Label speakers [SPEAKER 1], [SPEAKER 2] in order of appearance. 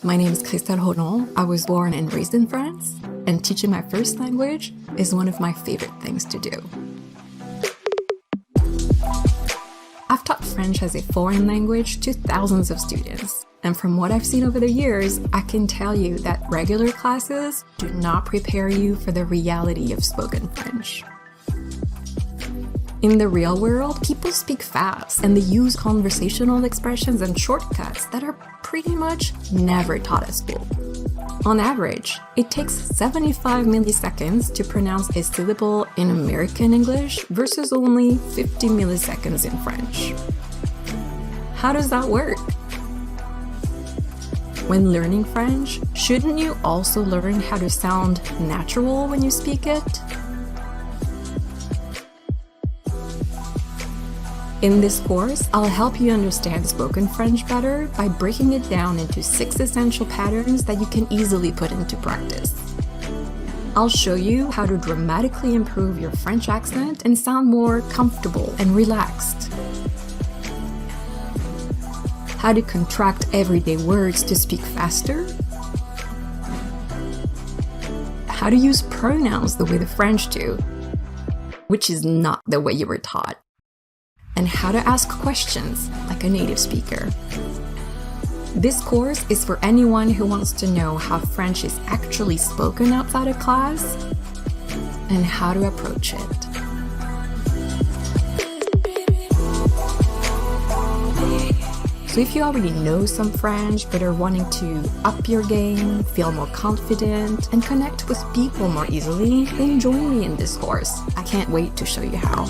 [SPEAKER 1] My name is Christelle Roland. I was born and raised in France, and teaching my first language is one of my favorite things to do. I've taught French as a foreign language to thousands of students, and from what I've seen over the years, I can tell you that regular classes do not prepare you for the reality of spoken French. In the real world, people speak fast and they use conversational expressions and shortcuts that are pretty much never taught at school. On average, it takes 75 milliseconds to pronounce a syllable in American English versus only 50 milliseconds in French. How does that work? When learning French, shouldn't you also learn how to sound natural when you speak it? In this course, I'll help you understand spoken French better by breaking it down into 6 essential patterns that you can easily put into practice. I'll show you how to dramatically improve your French accent and sound more comfortable and relaxed. How to contract everyday words to speak faster. How to use pronouns the way the French do, which is not the way you were taught. And how to ask questions like a native speaker. This course is for anyone who wants to know how French is actually spoken outside of class and how to approach it. So if you already know some French but are wanting to up your game, feel more confident, and connect with people more easily, then join me in this course. I can't wait to show you how.